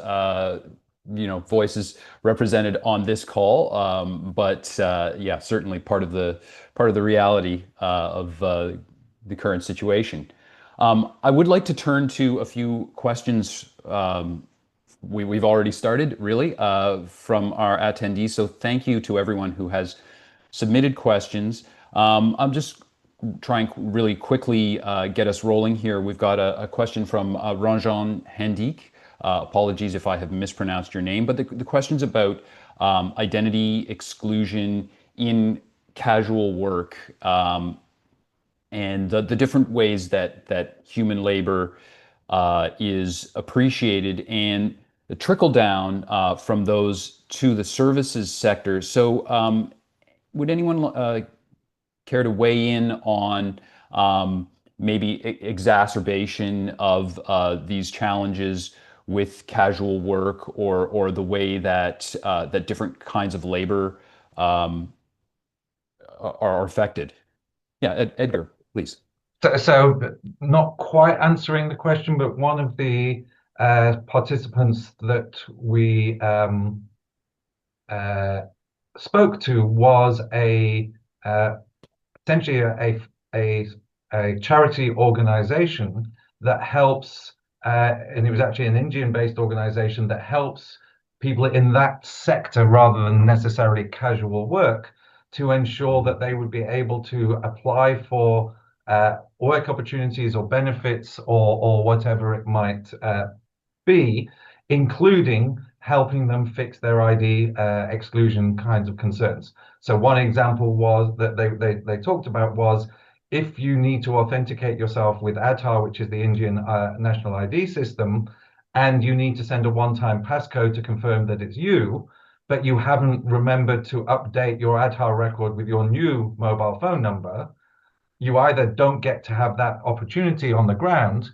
voices represented on this call. But yeah, certainly part of the reality of the current situation. I would like to turn to a few questions. We've already started, really, from our attendees. So thank you to everyone who has submitted questions. I'm just trying really quickly get us rolling here. We've got a question from Ranjan Handik. Apologies if I have mispronounced your name, but the question's about identity exclusion in casual work. And the different ways that human labor is appreciated and the trickle down from those to the services sector. So would anyone care to weigh in on maybe exacerbation of these challenges with casual work, or the way that that different kinds of labor are affected? Yeah, Edgar, please. So not quite answering the question, but one of the participants that we spoke to was essentially a charity organization that helps, and it was actually an Indian-based organization that helps people in that sector rather than necessarily casual work, to ensure that they would be able to apply for work opportunities or benefits or whatever it might be, including helping them fix their ID exclusion kinds of concerns. So one example was that they talked about was, if you need to authenticate yourself with Aadhaar, which is the Indian national ID system, and you need to send a one-time passcode to confirm that it's you, but you haven't remembered to update your Aadhaar record with your new mobile phone number, you either don't get to have that opportunity on the ground,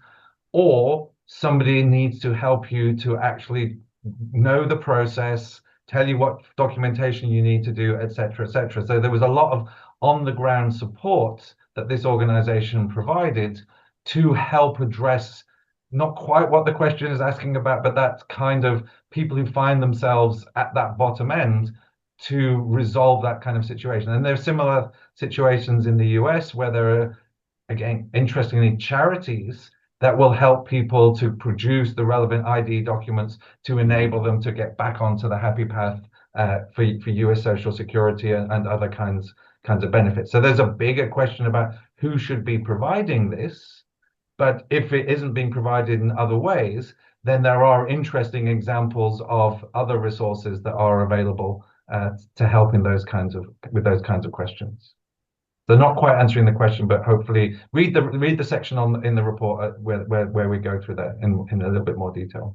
or somebody needs to help you to actually know the process, tell you what documentation you need to do, etc., etc. So there was a lot of on-the-ground support that this organization provided to help address not quite what the question is asking about, but that kind of people who find themselves at that bottom end, to resolve that kind of situation. And there are similar situations in the US where there are, again, interestingly, charities that will help people to produce the relevant ID documents to enable them to get back onto the happy path for US Social Security and other kinds of benefits. So there's a bigger question about who should be providing this. But if it isn't being provided in other ways, then there are interesting examples of other resources that are available to help in with those kinds of questions. So not quite answering the question, but hopefully read the section in the report where we go through that in a little bit more detail.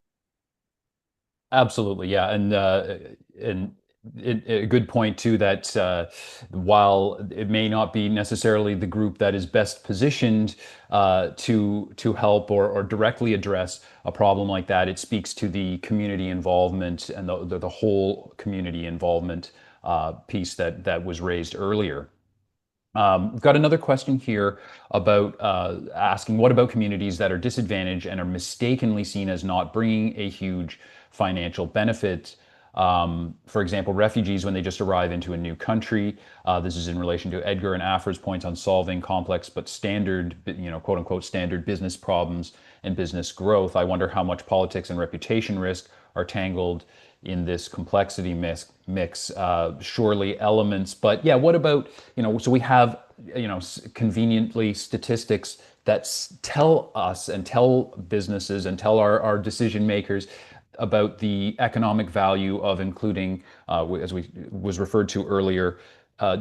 Absolutely, yeah, and a good point too, that while it may not be necessarily the group that is best positioned to help or directly address a problem like that, it speaks to the community involvement and the whole community involvement piece that was raised earlier. We've got another question here about asking, what about communities that are disadvantaged and are mistakenly seen as not bringing a huge financial benefit? For example, refugees when they just arrive into a new country. This is in relation to Edgar and Afra's points on solving complex but standard, quote unquote, standard business problems and business growth. I wonder how much politics and reputation risk are tangled in this complexity mix. Surely elements, but yeah, what about, so we have, conveniently statistics that tell us and tell businesses and tell our decision makers about the economic value of including, as was referred to earlier,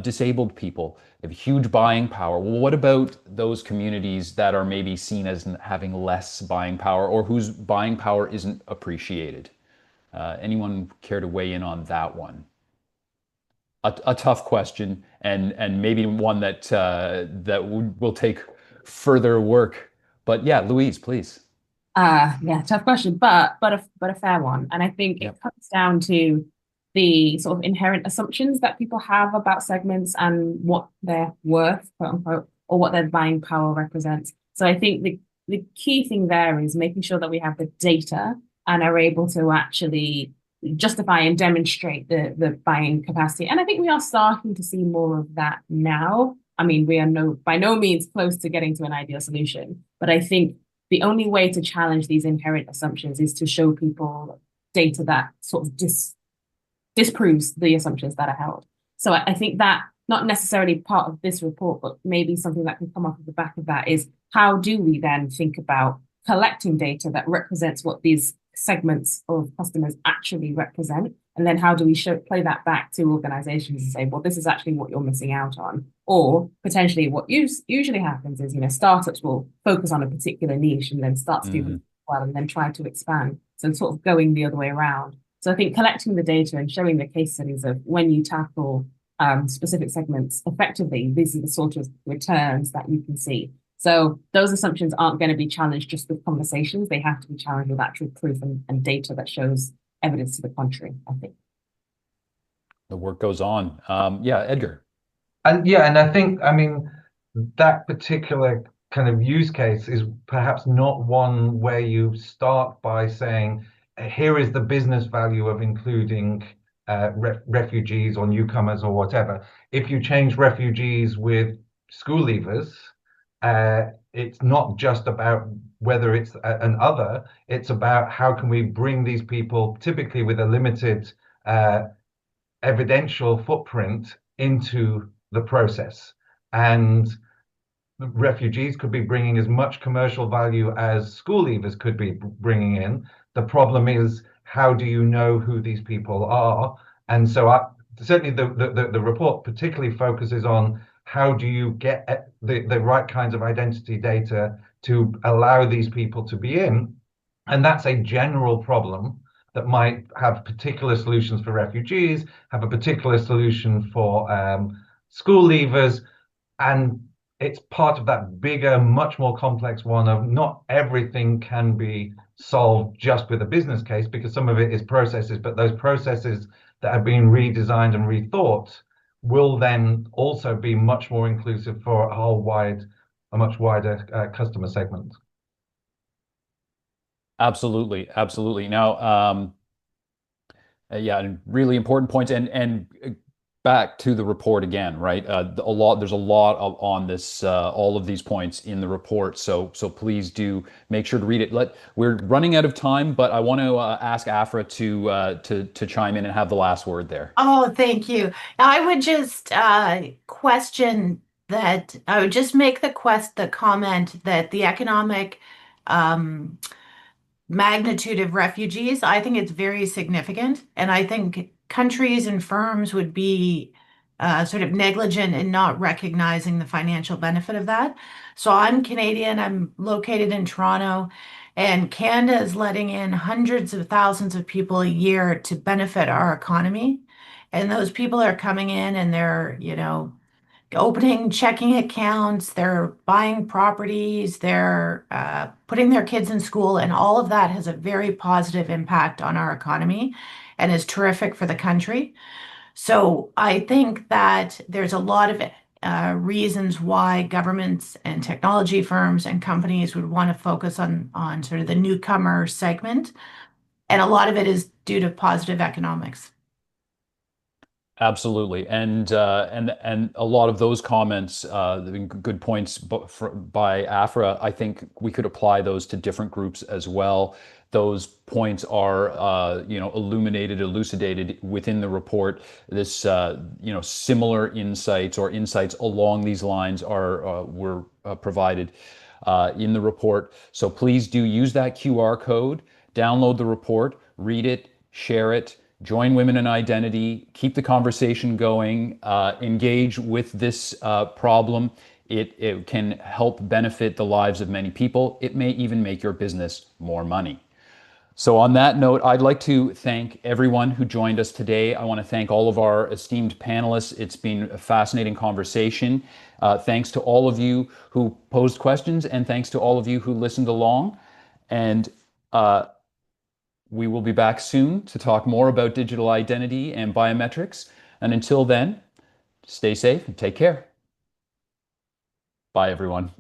disabled people. They have huge buying power. Well, what about those communities that are maybe seen as having less buying power or whose buying power isn't appreciated? Anyone care to weigh in on that one? A tough question, and maybe one that will take further work. But yeah, Louise, please. Yeah, tough question, but a fair one. And I think it comes down to the sort of inherent assumptions that people have about segments and what they're worth, quote unquote, or what their buying power represents. So I think the key thing there is making sure that we have the data and are able to actually justify and demonstrate the buying capacity. And I think we are starting to see more of that now. I mean, we are by no means close to getting to an ideal solution, but I think the only way to challenge these inherent assumptions is to show people data that sort of disproves the assumptions that are held. So I think that not necessarily part of this report, but maybe something that can come off of the back of that is how do we then think about collecting data that represents what these segments of customers actually represent? And then how do we play that back to organizations and say, well, this is actually what you're missing out on. Or potentially what usually happens is, startups will focus on a particular niche and then start to do well and then try to expand. So sort of going the other way around. So I think collecting the data and showing the case studies of when you tackle specific segments effectively, these are the sort of returns that you can see. So those assumptions aren't going to be challenged just with conversations. They have to be challenged with actual proof and data that shows evidence to the contrary, I think. The work goes on. Yeah, Edgar. And I think, that particular kind of use case is perhaps not one where you start by saying, here is the business value of including refugees or newcomers or whatever. If you change refugees with school leavers, it's not just about whether it's an other, it's about how can we bring these people, typically with a limited evidential footprint, into the process. And refugees could be bringing as much commercial value as school leavers could be bringing in. The problem is, how do you know who these people are? And so certainly the report particularly focuses on how do you get the right kinds of identity data to allow these people to be in. And that's a general problem that might have particular solutions for refugees, have a particular solution for school leavers. And it's part of that bigger, much more complex one of not everything can be solved just with a business case, because some of it is processes, but those processes that have been redesigned and rethought will then also be much more inclusive for a much wider customer segment. Absolutely. Now, yeah, really important points. And back to the report again, right? There's a lot on this, all of these points in the report. So please do make sure to read it. We're running out of time, but I want to ask Afra to chime in and have the last word there. Oh, thank you. I would just question that. I would just make the comment that the economic magnitude of refugees, I think it's very significant. And I think countries and firms would be sort of negligent in not recognizing the financial benefit of that. So I'm Canadian, I'm located in Toronto, and Canada is letting in hundreds of thousands of people a year to benefit our economy. And those people are coming in and they're, opening checking accounts, they're buying properties, they're putting their kids in school, and all of that has a very positive impact on our economy and is terrific for the country. So I think that there's a lot of reasons why governments and technology firms and companies would want to focus on sort of the newcomer segment. And a lot of it is due to positive economics. Absolutely, and a lot of those comments, good points by Afra. I think we could apply those to different groups as well. Those points are, elucidated within the report. This, similar insights or insights along these lines were provided in the report. So please do use that QR code, download the report, read it, share it, join Women in Identity, keep the conversation going, engage with this problem. It can help benefit the lives of many people. It may even make your business more money. So on that note, I'd like to thank everyone who joined us today. I want to thank all of our esteemed panelists. It's been a fascinating conversation. Thanks to all of you who posed questions, and thanks to all of you who listened along. And we will be back soon to talk more about digital identity and biometrics. And until then, stay safe and take care. Bye, everyone.